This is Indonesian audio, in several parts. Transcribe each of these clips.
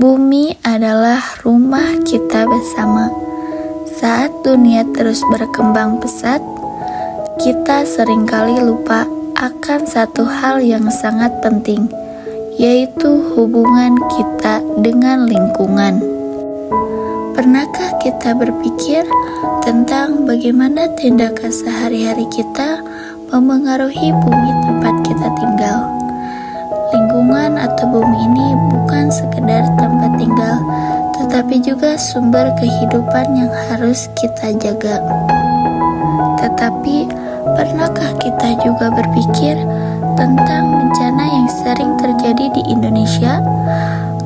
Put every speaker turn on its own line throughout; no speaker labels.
Bumi adalah rumah kita bersama. Saat dunia terus berkembang pesat, kita seringkali lupa akan satu hal yang sangat penting, yaitu hubungan kita dengan lingkungan. Pernahkah kita berpikir tentang bagaimana tindakan sehari-hari kita memengaruhi bumi tempat kita tinggal? Lingkungan atau bumi ini bukan sekedar tempat tinggal, tetapi juga sumber kehidupan yang harus kita jaga. Tetapi, pernahkah kita juga berpikir tentang bencana yang sering terjadi di Indonesia?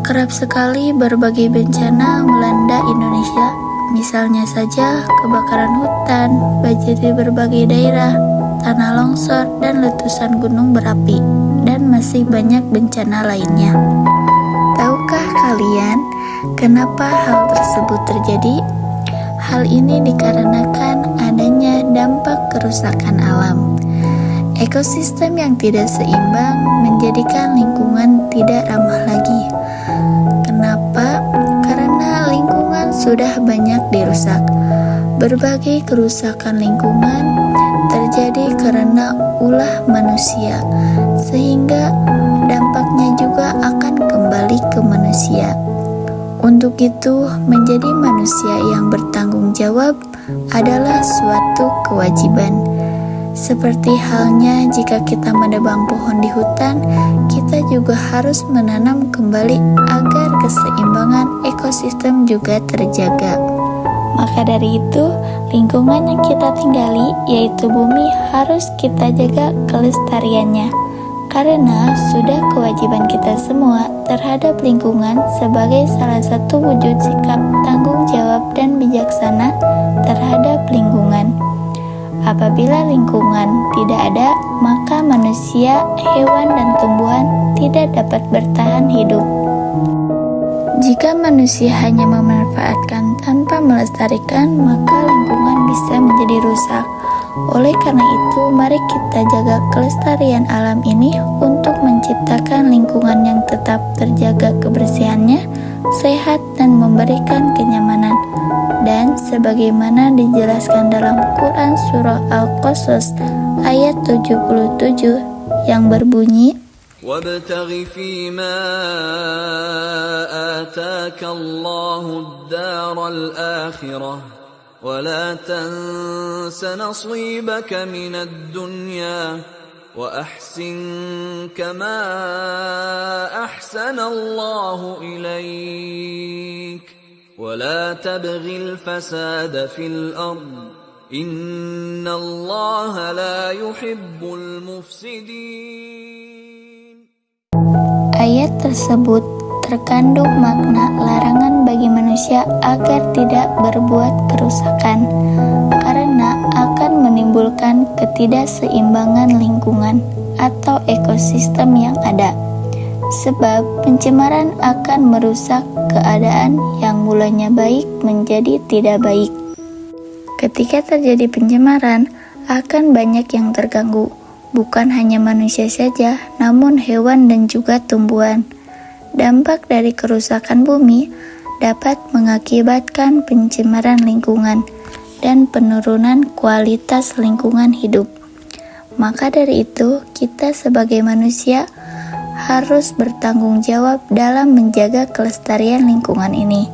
Kerap sekali berbagai bencana melanda Indonesia, misalnya saja kebakaran hutan, banjir di berbagai daerah, tanah longsor, dan letusan gunung berapi, dan masih banyak bencana lainnya. Tahukah kalian kenapa hal tersebut terjadi? Hal ini dikarenakan adanya dampak kerusakan alam. Ekosistem yang tidak seimbang menjadikan lingkungan tidak ramah lagi. Kenapa? Karena lingkungan sudah banyak dirusak. Berbagai kerusakan lingkungan terjadi karena ulah manusia, sehingga dampaknya juga akan kembali ke manusia. Untuk itu, menjadi manusia yang bertanggung jawab adalah suatu kewajiban. Seperti halnya jika kita menebang pohon di hutan, kita juga harus menanam kembali agar keseimbangan ekosistem juga terjaga. Maka dari itu, lingkungan yang kita tinggali, yaitu bumi, harus kita jaga kelestariannya. Karena sudah kewajiban kita semua terhadap lingkungan sebagai salah satu wujud sikap tanggung jawab dan bijaksana terhadap lingkungan. Apabila lingkungan tidak ada, maka manusia, hewan, dan tumbuhan tidak dapat bertahan hidup. Jika manusia hanya memanfaatkan tanpa melestarikan, maka lingkungan bisa menjadi rusak. Oleh karena itu, mari kita jaga kelestarian alam ini untuk menciptakan lingkungan yang tetap terjaga kebersihannya, sehat, dan memberikan kenyamanan. Dan sebagaimana dijelaskan dalam Quran Surah Al-Qasas ayat 77 yang berbunyi,
وَابْتَغِ فِيمَا آتَاكَ اللَّهُ الدَّارَ الْآخِرَةَ وَلَا تَنْسَ نَصِيبَكَ مِنَ الدُّنْيَا وَأَحْسِنْ كَمَا أَحْسَنَ اللَّهُ إِلَيْكَ وَلَا تَبْغِ الْفَسَادَ فِي الْأَرْضِ إِنَّ اللَّهَ لَا يُحِبُّ الْمُفْسِدِينَ.
Ayat tersebut terkandung makna larangan bagi manusia agar tidak berbuat kerusakan, karena akan menimbulkan ketidakseimbangan lingkungan atau ekosistem yang ada. Sebab pencemaran akan merusak keadaan yang mulanya baik menjadi tidak baik. Ketika terjadi pencemaran, akan banyak yang terganggu. Bukan hanya manusia saja, namun hewan dan juga tumbuhan. Dampak dari kerusakan bumi dapat mengakibatkan pencemaran lingkungan dan penurunan kualitas lingkungan hidup. Maka dari itu, kita sebagai manusia harus bertanggung jawab dalam menjaga kelestarian lingkungan ini.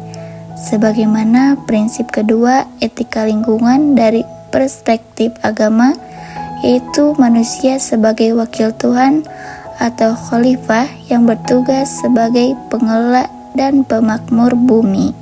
Sebagaimana prinsip kedua, etika lingkungan dari perspektif agama, yaitu manusia sebagai wakil Tuhan atau khalifah yang bertugas sebagai pengelola dan pemakmur bumi.